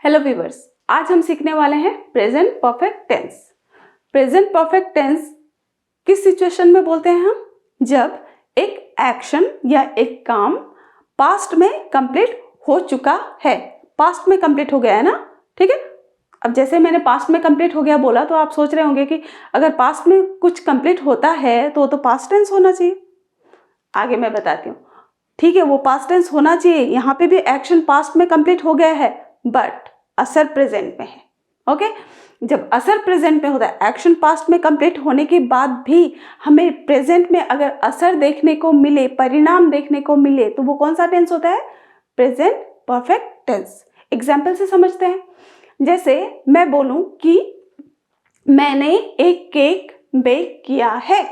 Hello viewers, आज हम सीखने वाले हैं present perfect tense. Present perfect tense किस सिचुएशन में बोलते हैं हम? जब एक एक्शन या एक काम पास्ट में कंप्लीट हो चुका है, पास्ट में कंप्लीट हो गया है ना, ठीक है। अब जैसे मैंने पास्ट में कंप्लीट हो गया बोला तो आप सोच रहे होंगे कि अगर पास्ट में कुछ कंप्लीट होता है तो वो तो पास्ट टेंस होना चाहिए। आगे मैं बताती हूँ, ठीक है, वो पास्ट टेंस होना चाहिए। यहाँ पे भी एक्शन पास्ट में कंप्लीट हो गया है बट असर प्रेजेंट में है। ओके, जब असर प्रेजेंट में होता है, एक्शन पास्ट में कंप्लीट होने के बाद भी हमें प्रेजेंट में अगर असर देखने को मिले, परिणाम देखने को मिले, तो वो कौन सा टेंस होता है? Present perfect tense. एग्जाम्पल से समझते हैं। जैसे मैं बोलूं कि मैंने एक केक बेक किया है।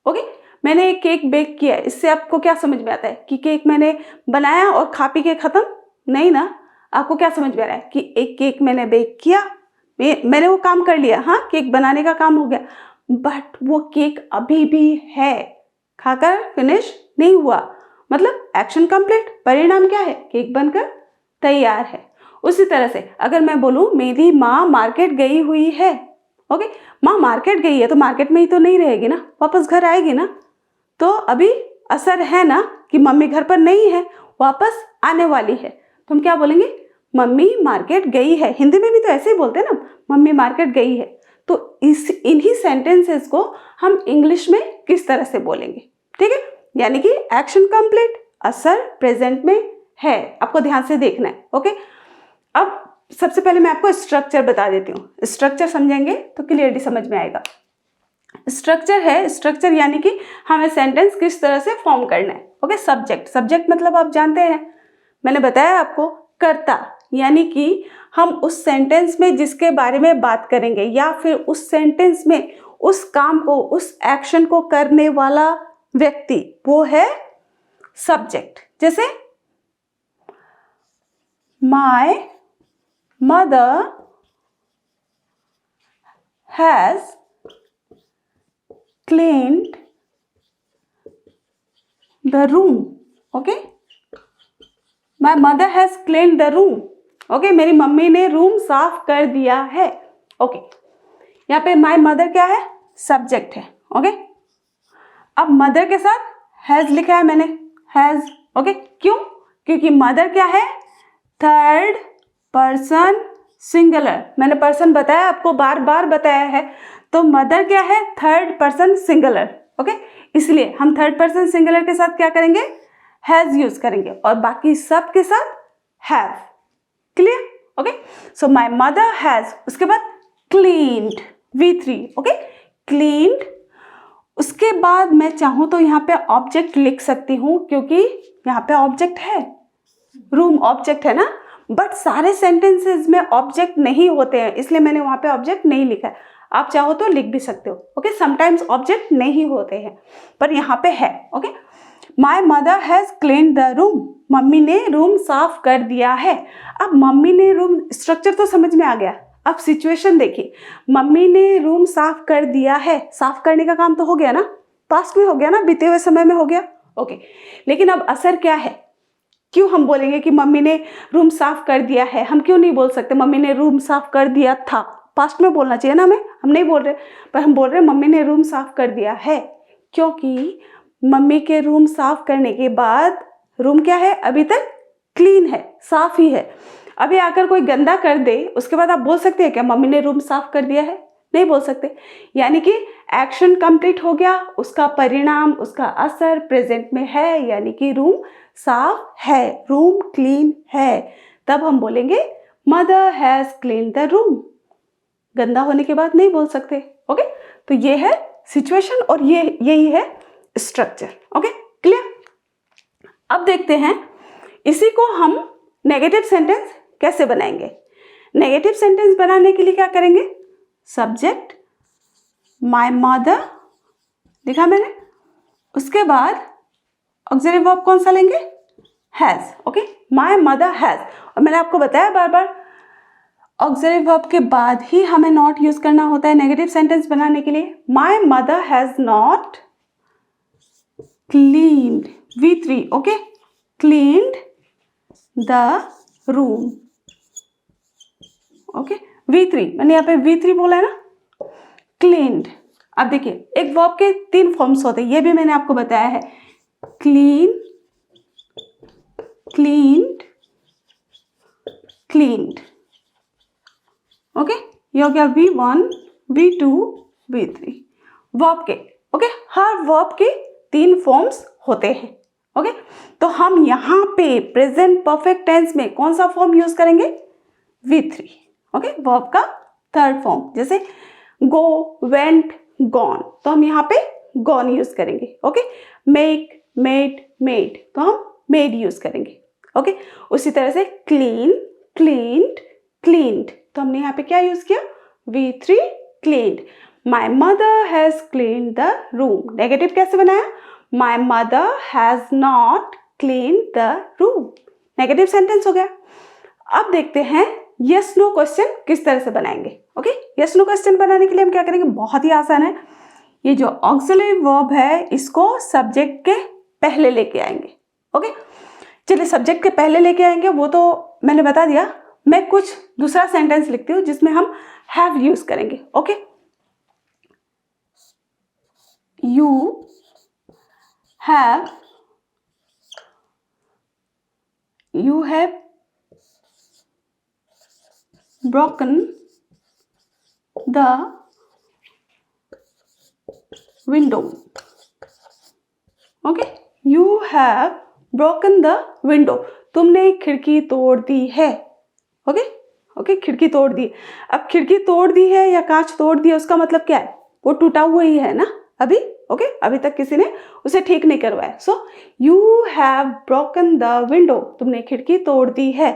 ओके, मैंने एक केक बेक किया है, इससे आपको क्या समझ में आता है कि केक मैंने बनाया और खा पी के खत्म? नहीं ना। आपको क्या समझ में आ रहा है कि एक केक मैंने बेक किया, मैंने वो काम कर लिया, हाँ, केक बनाने का काम हो गया, बट वो केक अभी भी है, खाकर फिनिश नहीं हुआ। मतलब एक्शन कंप्लीट, परिणाम क्या है? केक बनकर तैयार है। उसी तरह से अगर मैं बोलूं मेरी माँ मार्केट गई हुई है, ओके, माँ मार्केट गई है तो मार्केट में ही तो नहीं रहेगी ना, वापस घर आएगी ना, तो अभी असर है ना कि मम्मी घर पर नहीं है, वापस आने वाली है, तो हम क्या बोलेंगे? मम्मी मार्केट गई है। हिंदी में भी तो ऐसे ही बोलते हैं ना, मम्मी मार्केट गई है। तो इन्हीं सेंटेंसेस को हम इंग्लिश में किस तरह से बोलेंगे? ठीक है, यानी कि एक्शन कंप्लीट, असर प्रेजेंट में है, आपको ध्यान से देखना है। ओके, अब सबसे पहले मैं आपको स्ट्रक्चर बता देती हूँ। स्ट्रक्चर समझेंगे तो क्लियरली समझ में आएगा। स्ट्रक्चर है, स्ट्रक्चर यानी कि हमें सेंटेंस किस तरह से फॉर्म करना है। ओके, सब्जेक्ट, सब्जेक्ट मतलब आप जानते हैं, मैंने बताया आपको, कर्ता, यानी कि हम उस सेंटेंस में जिसके बारे में बात करेंगे या फिर उस सेंटेंस में उस काम को, उस एक्शन को करने वाला व्यक्ति, वो है सब्जेक्ट। जैसे my mother has cleaned the room. Okay, my mother has cleaned the room. Okay, मेरी मम्मी ने रूम साफ कर दिया है। ओके, यहाँ पे माय मदर क्या है? सब्जेक्ट है। ओके, अब मदर के साथ हैज लिखा है मैंने, हैज। ओके, क्यों? क्योंकि मदर क्या है? Third person singular. मैंने पर्सन बताया आपको, बार बार बताया है, तो मदर क्या है? Third person singular. ओके, इसलिए हम थर्ड पर्सन सिंगुलर के साथ क्या करेंगे? हैज यूज करेंगे और बाकी सब के साथ have. Clear? Okay, so my mother has, उसके बाद क्लीन्ड, V3। Okay, cleaned. उसके बाद मैं चाहूं तो यहाँ पे ऑब्जेक्ट लिख सकती हूँ, क्योंकि यहाँ पे ऑब्जेक्ट है, रूम ऑब्जेक्ट है ना, बट सारे सेंटेंसेस में ऑब्जेक्ट नहीं होते हैं, इसलिए मैंने वहां पे ऑब्जेक्ट नहीं लिखा है। आप चाहो तो लिख भी सकते हो। ओके, समटाइम्स ऑब्जेक्ट नहीं होते हैं पर यहाँ पे है। Okay, my mother has cleaned the room, mummy ने रूम साफ कर दिया है। अब मम्मी ने रूम, स्ट्रक्चर तो समझ में आ गया। अब सिचुएशन देखिए, मम्मी ने रूम साफ कर दिया है, साफ करने का काम तो हो गया ना, पास्ट में हो गया ना, बीते हुए समय में हो गया। ओके, लेकिन अब असर क्या है? क्यों हम बोलेंगे कि मम्मी ने रूम साफ कर दिया है? हम क्यों नहीं बोल सकते मम्मी ने रूम साफ कर दिया था? पास्ट में बोलना चाहिए ना हमें, हम नहीं बोल रहे, पर हम बोल रहे हैं मम्मी ने रूम साफ कर दिया है, क्योंकि मम्मी के रूम साफ करने के बाद रूम क्या है? अभी तक क्लीन है, साफ ही है। अभी आकर कोई गंदा कर दे, उसके बाद आप बोल सकते हैं क्या मम्मी ने रूम साफ कर दिया है? नहीं बोल सकते। यानी कि एक्शन कंप्लीट हो गया, उसका परिणाम, उसका असर प्रेजेंट में है, यानी कि रूम साफ है, रूम क्लीन है, तब हम बोलेंगे mother has clean the room. गंदा होने के बाद नहीं बोल सकते। ओके, तो ये है सिचुएशन और यही है स्ट्रक्चर। Okay, clear? अब देखते हैं इसी को हम नेगेटिव सेंटेंस कैसे बनाएंगे। नेगेटिव सेंटेंस बनाने के लिए क्या करेंगे? सब्जेक्ट माय मदर लिखा मैंने, उसके बाद ऑक्सिलरी वर्ब कौन सा लेंगे? Has. Okay, my mother has, और मैंने आपको बताया बार बार ऑक्सिलरी वर्ब के बाद ही हमें नॉट यूज करना होता है नेगेटिव सेंटेंस बनाने के लिए। My mother has not cleaned, V3। Okay, cleaned the room. Okay V3 मैंने यहाँ पे V3 बोला है ना, क्लीन्ड। अब देखिए एक वर्ब के 3 फॉर्म्स होते हैं, ये भी मैंने आपको बताया है, क्लीन, क्लीन्ड, क्लीन्ड। ओके ये हो गया V1, V2, V3 वर्ब के। ओके हर वर्ब के 3 फॉर्म्स होते हैं। ओके तो हम यहाँ पे प्रेजेंट परफेक्ट टेंस में कौन सा फॉर्म यूज करेंगे, V3। ओके वर्ब का 3rd फॉर्म, जैसे गो, वेंट, गॉन, तो हम यहाँ पे गॉन यूज करेंगे। ओके मेक, मेड, मेड, तो हम मेड यूज करेंगे। ओके उसी तरह से क्लीन, क्लीन्ड, क्लीन्ड, तो हमने यहाँ पे क्या यूज किया, V3 cleaned. My mother has cleaned the room, negative कैसे बनाया, my mother has not cleaned the room, negative sentence हो गया। अब देखते हैं यस नो क्वेश्चन किस तरह से बनाएंगे। ओके यस नो क्वेश्चन बनाने के लिए हम क्या करेंगे, बहुत ही आसान है, ये जो ऑक्सिलरी वर्ब है इसको सब्जेक्ट के पहले लेके आएंगे। ओके चलिए सब्जेक्ट के पहले लेके आएंगे, वो तो मैंने बता दिया। मैं कुछ दूसरा सेंटेंस लिखती हूँ जिसमें हम हैव यूज करेंगे। Okay you have, you have broken the window. Okay you have broken the window, तुमने खिड़की तोड़ दी है। ओके ओके खिड़की तोड़ दी। अब खिड़की तोड़ दी है या कांच तोड़ दी है उसका मतलब क्या है, वो टूटा हुआ ही है ना अभी। ओके अभी तक किसी ने उसे ठीक नहीं करवाया। So you have broken the window, तुमने खिड़की तोड़ दी है।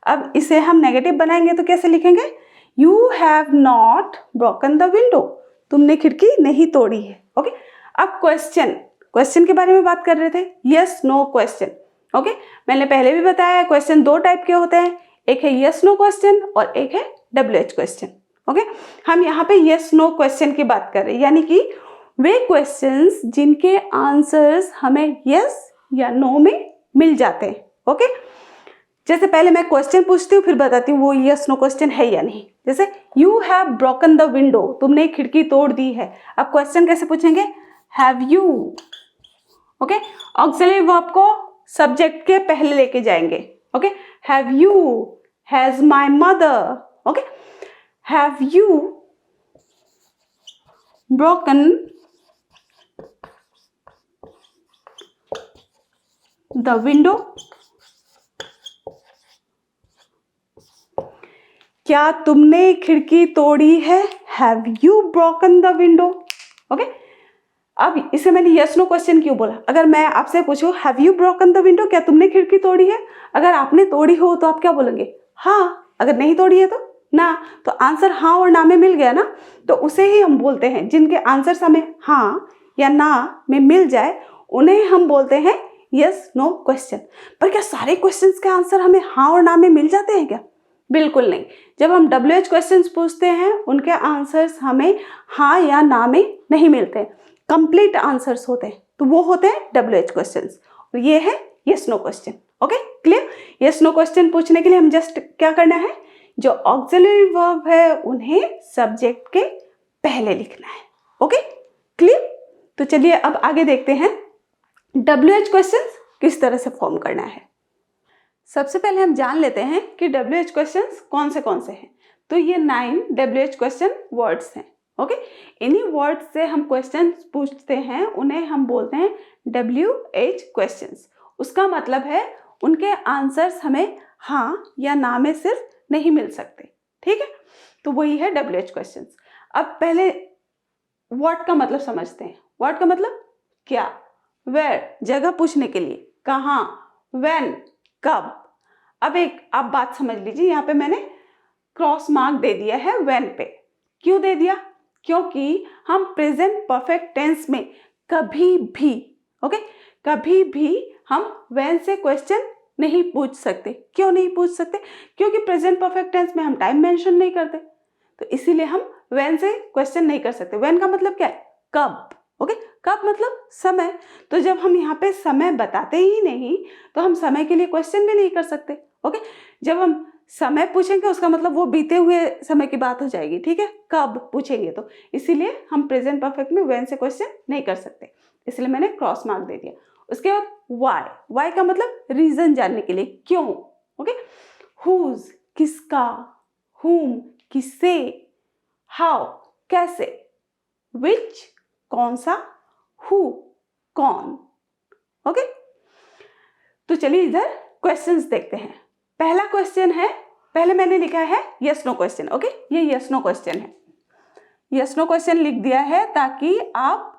अब इसे हम नेगेटिव बनाएंगे तो कैसे लिखेंगे, you have not broken the window, तुमने खिड़की नहीं तोड़ी है। ओके अब क्वेश्चन, क्वेश्चन के बारे में बात कर रहे थे, यस नो क्वेश्चन। ओके मैंने पहले भी बताया क्वेश्चन 2 टाइप के होते हैं, एक है यस नो क्वेश्चन और एक है WH क्वेश्चन। ओके हम यहाँ पे यस नो क्वेश्चन की बात कर रहे हैं, यानी कि वे क्वेश्चंस जिनके आंसर्स हमें यस या नो में मिल जाते हैं। ओके जैसे पहले मैं क्वेश्चन पूछती हूँ फिर बताती हूँ वो यस नो क्वेश्चन है या नहीं। जैसे you have broken the window, तुमने खिड़की तोड़ दी है। अब क्वेश्चन कैसे पूछेंगे, have you. Okay auxiliary verb को सब्जेक्ट के पहले लेके जाएंगे। Okay have you, has my mother, okay have you broken the window, क्या तुमने खिड़की तोड़ी है, have you broken the window. Okay अब इसे मैंने यस नो क्वेश्चन क्यों बोला, अगर मैं आपसे पूछूं have you broken the window, क्या तुमने खिड़की तोड़ी है, अगर आपने तोड़ी हो तो आप क्या बोलेंगे, हाँ, अगर नहीं तोड़ी है तो ना। तो आंसर हाँ और ना में मिल गया ना, तो उसे ही हम बोलते हैं, जिनके आंसर हमें हाँ या ना में मिल जाए उन्हें हम बोलते हैं यस नो क्वेश्चन। पर क्या सारे क्वेश्चंस के आंसर हमें हाँ और ना में मिल जाते हैं क्या, बिल्कुल नहीं। जब हम WH क्वेश्चंस पूछते हैं उनके आंसर्स हमें हाँ या ना में नहीं मिलते, कंप्लीट आंसर्स होते हैं, तो वो होते हैं WH क्वेश्चंस, और ये है yes no question. Okay clear. Yes no question पूछने के लिए हम जस्ट क्या करना है, जो ऑक्सिलरी वर्ब है उन्हें सब्जेक्ट के पहले लिखना है। Okay clear. तो चलिए अब आगे देखते हैं WH क्वेश्चंस किस तरह से फॉर्म करना है। सबसे पहले हम जान लेते हैं कि WH क्वेश्चंस कौन से हैं। तो ये 9 WH क्वेश्चन वर्ड्स हैं। ओके इन्हीं वर्ड्स से हम क्वेश्चंस पूछते हैं, उन्हें हम बोलते हैं WH क्वेश्चंस। उसका मतलब है उनके आंसर्स हमें हाँ या ना में सिर्फ नहीं मिल सकते, ठीक है। तो वही है WH क्वेश्चंस। अब पहले व्हाट का मतलब समझते हैं। व्हाट का मतलब क्या, वेयर जगह पूछने के लिए, कहाँ, व्हेन कब। अब एक आप बात समझ लीजिए, यहाँ पे मैंने क्रॉस मार्क दे दिया है व्हेन पे। क्यों दे दिया, क्योंकि हम प्रेजेंट परफेक्ट टेंस में कभी भी कभी भी हम व्हेन से क्वेश्चन नहीं पूछ सकते। क्यों नहीं पूछ सकते, क्योंकि प्रेजेंट परफेक्ट टेंस में हम टाइम मेंशन नहीं करते, तो इसीलिए हम व्हेन से क्वेश्चन नहीं कर सकते। व्हेन का मतलब क्या है, कब। कब मतलब समय। तो जब हम यहाँ पे समय बताते ही नहीं तो हम समय के लिए क्वेश्चन भी नहीं कर सकते। जब हम समय पूछेंगे उसका मतलब वो बीते हुए समय की बात हो जाएगी, ठीक है, कब पूछेंगे तो, इसीलिए हम प्रेजेंट परफेक्ट में व्हेन से क्वेश्चन नहीं कर सकते, इसलिए मैंने क्रॉस मार्क दे दिया। उसके बाद वाई, वाई का मतलब रीजन जानने के लिए, क्यों, ओके। हुज किसका, हुम किससे, हाउ कैसे, विच कौन सा, हु कौन, ओके। तो चलिए इधर क्वेश्चंस देखते हैं। पहला क्वेश्चन है, पहले मैंने लिखा है यस नो क्वेश्चन, ओके, ये यस नो क्वेश्चन है, यस नो क्वेश्चन लिख दिया है ताकि आप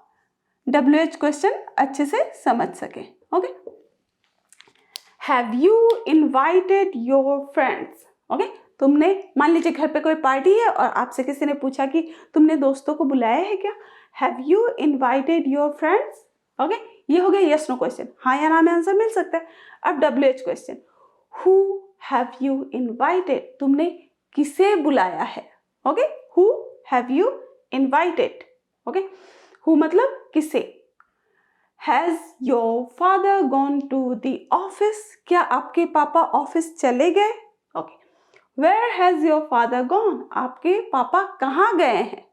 WH क्वेश्चन अच्छे से समझ सकें, okay. Have you invited your friends, okay, तुमने, मान लीजिए घर पे कोई पार्टी है और आपसे किसी ने पूछा कि तुमने दोस्तों को बुलाया है क्या, have you invited your friends, okay, ये हो गया यस नो क्वेश्चन, हाँ या ना में आंसर मिल सकता है। अब WH question, who have you invited, तुमने किसे बुलाया है, okay, who have you invited, okay, who मतलब किसे। Has your father gone to the office, क्या आपके पापा ऑफिस चले गए, okay. Where has your father gone, आपके पापा कहाँ गए हैं,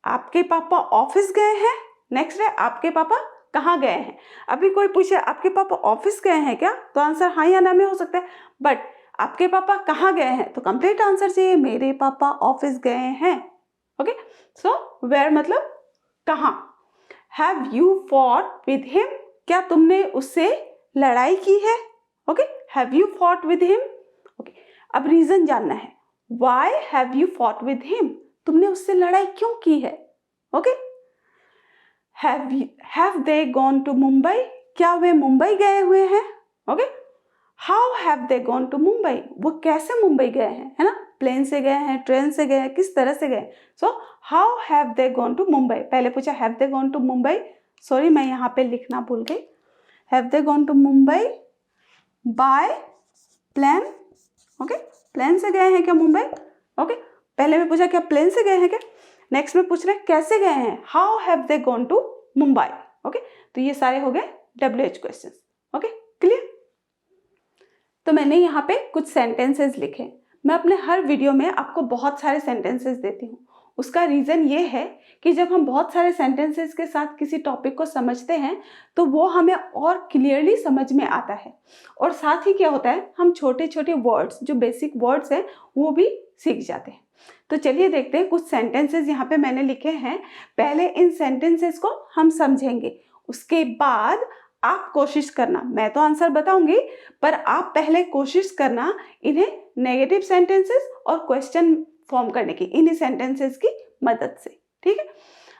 आपके पापा ऑफिस गए हैं, नेक्स्ट है आपके पापा कहाँ गए हैं। अभी कोई पूछे आपके पापा ऑफिस गए हैं क्या, तो आंसर हाँ या ना में हो सकता है, बट आपके पापा कहाँ गए हैं तो कंप्लीट आंसर चाहिए, मेरे पापा ऑफिस गए हैं, ओके। सो वेयर मतलब कहाँ। Have you fought with him, क्या तुमने उससे लड़ाई की है, okay, have you fought with him, okay. अब रीजन जानना है, why have you fought with him, तुमने उससे लड़ाई क्यों की है, okay. Have they gone to Mumbai, क्या वे मुंबई गए हुए हैं, okay. How have they gone to Mumbai, वो कैसे मुंबई गए हैं, है ना, प्लेन से गए हैं, ट्रेन से गए हैं, किस तरह से गए। So how have they gone to Mumbai, पहले पूछा have they gone to Mumbai, sorry मैं यहाँ पे लिखना भूल गई, have they gone to Mumbai by plane, okay, plane से गए हैं क्या मुंबई, ओके। पहले में पूछा क्या प्लेन से गए हैं क्या, नेक्स्ट में पूछ रहे हैं कैसे गए हैं, how have they gone to Mumbai, okay. तो ये सारे हो गए WH क्वेश्चन, ओके, क्लियर। तो मैंने यहाँ पे कुछ सेंटेंसेस लिखे, मैं अपने हर वीडियो में आपको बहुत सारे सेंटेंसेस देती हूँ, उसका रीज़न ये है कि जब हम बहुत सारे सेंटेंसेस के साथ किसी टॉपिक को समझते हैं तो वो हमें और क्लियरली समझ में आता है, और साथ ही क्या होता है हम छोटे छोटे वर्ड्स जो बेसिक वर्ड्स हैं वो भी सीख जाते हैं। तो चलिए देखते हैं, कुछ सेंटेंसेस यहाँ पे मैंने लिखे हैं, पहले इन सेंटेंसेस को हम समझेंगे, उसके बाद आप कोशिश करना, मैं तो आंसर बताऊंगी पर आप पहले कोशिश करना इन्हें नेगेटिव सेंटेंसेस और क्वेश्चन फॉर्म करने की इन्हीं सेंटेंसेस की मदद से, ठीक है।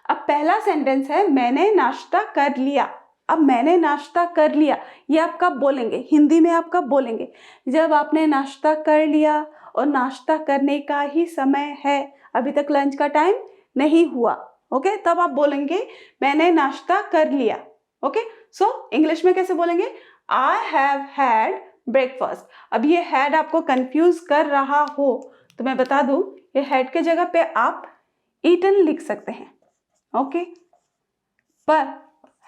अब पहला सेंटेंस है मैंने नाश्ता कर लिया। अब मैंने नाश्ता कर लिया ये आप कब बोलेंगे, हिंदी में आप कब बोलेंगे, जब आपने नाश्ता कर लिया और नाश्ता करने का ही समय है, अभी तक लंच का टाइम नहीं हुआ, ओके, तब आप बोलेंगे मैंने नाश्ता कर लिया, ओके। सो इंग्लिश में कैसे बोलेंगे, आई हैव हैड ब्रेकफास्ट। अब ये हैड आपको कंफ्यूज कर रहा हो तो मैं बता दूं, ये हैड के जगह पे आप ईटन लिख सकते हैं, ओके। पर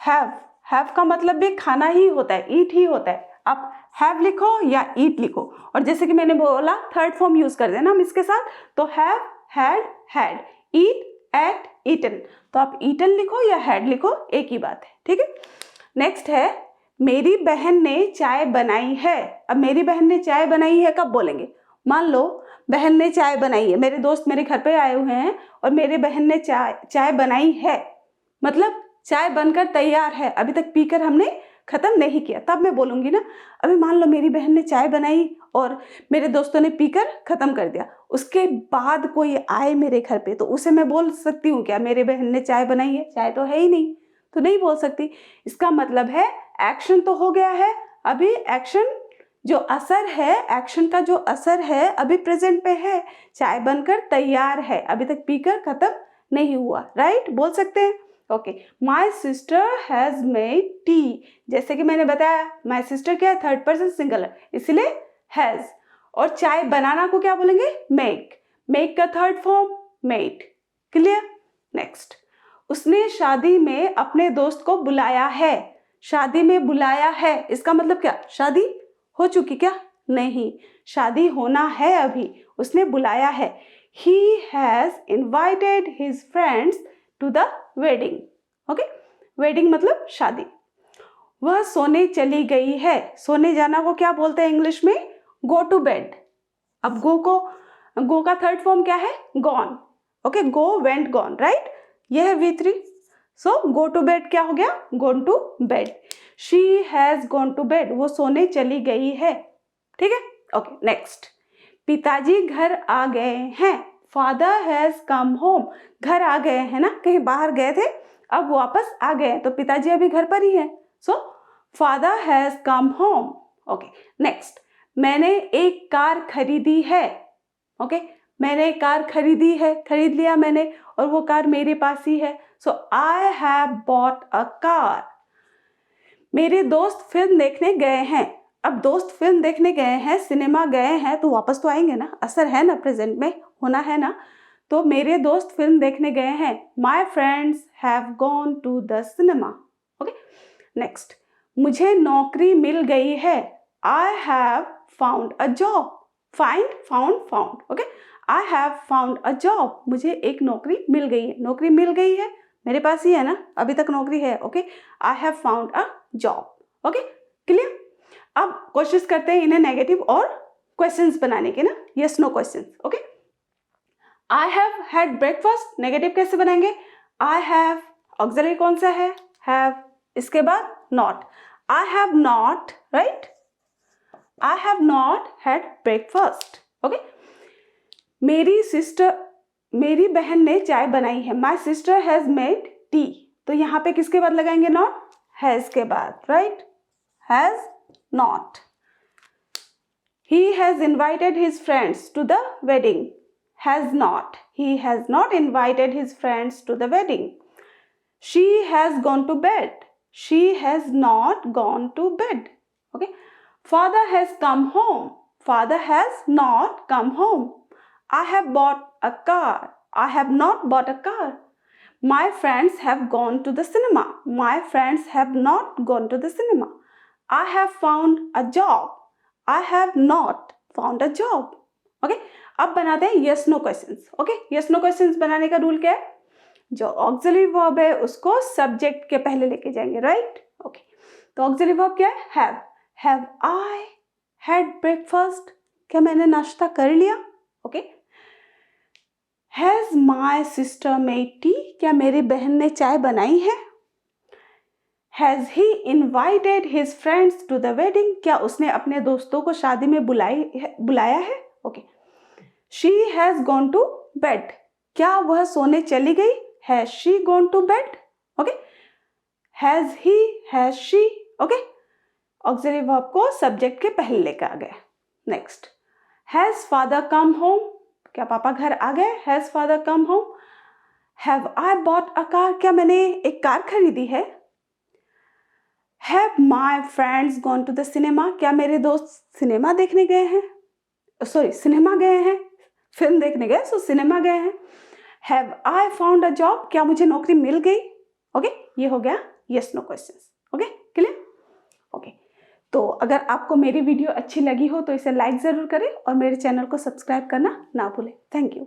हैव का मतलब भी खाना ही होता है, ईट ही होता है, आप हैव लिखो या ईट लिखो, और जैसे कि मैंने बोला थर्ड फॉर्म यूज कर देना हम इसके साथ, तो have had had, eat ate eaten, तो आप ईटन लिखो या हैड लिखो एक ही बात है, ठीक है। नेक्स्ट है मेरी बहन ने चाय बनाई है। अब मेरी बहन ने चाय बनाई है कब बोलेंगे, मान लो बहन ने चाय बनाई है, मेरे दोस्त मेरे घर पे आए हुए हैं और मेरे बहन ने चाय बनाई है, मतलब चाय बनकर तैयार है, अभी तक पीकर हमने खत्म नहीं किया, तब मैं बोलूंगी ना। अभी मान लो मेरी बहन ने चाय बनाई और मेरे दोस्तों ने पीकर खत्म कर दिया, उसके बाद कोई आए मेरे घर पे तो उसे मैं बोल सकती हूँ क्या मेरी बहन ने चाय बनाई है, चाय तो है ही नहीं, तो नहीं बोल सकती। इसका मतलब है एक्शन तो हो गया है, अभी एक्शन जो असर है, एक्शन का जो असर है अभी प्रेजेंट पे है, चाय बनकर तैयार है, अभी तक पीकर खत्म नहीं हुआ, राइट, बोल सकते हैं, okay. My sister has made tea, जैसे कि मैंने बताया माई सिस्टर क्या है, थर्ड पर्सन सिंगुलर, इसलिए हैज, और चाय बनाना को क्या बोलेंगे, मेक, मेक का third form made, clear. Next, उसने शादी में अपने दोस्त को बुलाया है। शादी में बुलाया है इसका मतलब क्या, शादी हो चुकी क्या, नहीं, शादी होना है अभी, उसने बुलाया है। He has invited his friends to the wedding. Okay, wedding मतलब शादी। वह सोने चली गई है। सोने जाना को क्या बोलते हैं इंग्लिश में? Go to bed. अब गो का थर्ड फॉर्म क्या है? Gone. Okay, go, went, gone, right? ये है V3। So go to bed क्या हो गया? Gone to bed. She has gone to bed, वो सोने चली गई है। ठीक है, ओके, नेक्स्ट। पिताजी घर आ गए हैं। Father has come home. घर आ गए हैं ना, कहीं बाहर गए थे, अब वापस आ गए, तो पिताजी अभी घर पर ही है। So father has come home. Okay, next. मैंने एक कार खरीदी है। ओके, मैंने एक कार खरीदी है, खरीद लिया मैंने, और वो कार मेरे पास ही है। So I have bought a car. मेरे दोस्त फिल्म देखने गए हैं। अब दोस्त फिल्म देखने गए हैं, सिनेमा गए हैं, तो वापस तो आएंगे ना, असर है ना, प्रेजेंट में होना है ना। तो मेरे दोस्त फिल्म देखने गए हैं। My friends have gone to the cinema. Okay, next. मुझे नौकरी मिल गई है। I have found a job. Find, found. Okay, I have found a job. मुझे एक नौकरी मिल गई है। नौकरी मिल गई है, मेरे पास ही है ना, अभी तक नौकरी है। Okay, I have found a job. Okay, clear? अब कोशिश करते हैं इन्हें नेगेटिव और क्वेश्चंस बनाने के ना, yes no questions. Okay, I have had breakfast, negative कैसे बनाएंगे? आई हैव, ऑक्सिलरी कौन सा है? हैव, इसके बाद not. I have not, right? I have not had breakfast. Okay, मेरी बहन ने चाय बनाई है। My sister has made tea. तो यहाँ पे किसके बाद लगाएंगे? नॉट, हैज के बाद, right? Has not. He has invited his friends to the wedding. Has not. He has not invited his friends to the wedding. She has gone to bed. She has not gone to bed. Okay. Father has come home. Father has not come home. I have bought a car. I have not bought a car. My friends have gone to the cinema. My friends have not gone to the cinema. I have found a job. I have not found a job. Okay, अब बनाते हैं yes no questions. Okay, yes no questions बनाने का rule क्या है? जो auxiliary verb है उसको सब्जेक्ट के पहले लेके जाएंगे, राइट? ओके, तो ऑक्सिलरी वर्ब क्या है? Have I had breakfast? क्या मैंने नाश्ता कर लिया? Okay, has my sister made tea? क्या मेरी बहन ने चाय बनाई है? Has he invited his friends to the wedding? क्या उसने अपने दोस्तों को शादी में बुलाया है? Okay, she has gone to bed. क्या वह सोने चली गई? Has she gone to bed? Okay, has he, has she? Okay, auxiliary verb को सब्जेक्ट के पहले लेकर आ गए। Next, has father come home? क्या पापा घर आ गए? Has father come home? Have I bought a car? क्या मैंने एक कार खरीदी है? Have my friends gone to the cinema? क्या मेरे दोस्त सिनेमा देखने गए हैं? सिनेमा गए हैं, फिल्म देखने गए, सो सिनेमा गए हैं। Have I found a job? क्या मुझे नौकरी मिल गई? ओके, ये हो गया yes no questions. Okay, clear? Okay, तो अगर आपको मेरी वीडियो अच्छी लगी हो तो इसे लाइक ज़रूर करें और मेरे चैनल को सब्सक्राइब करना ना भूलें। Thank you.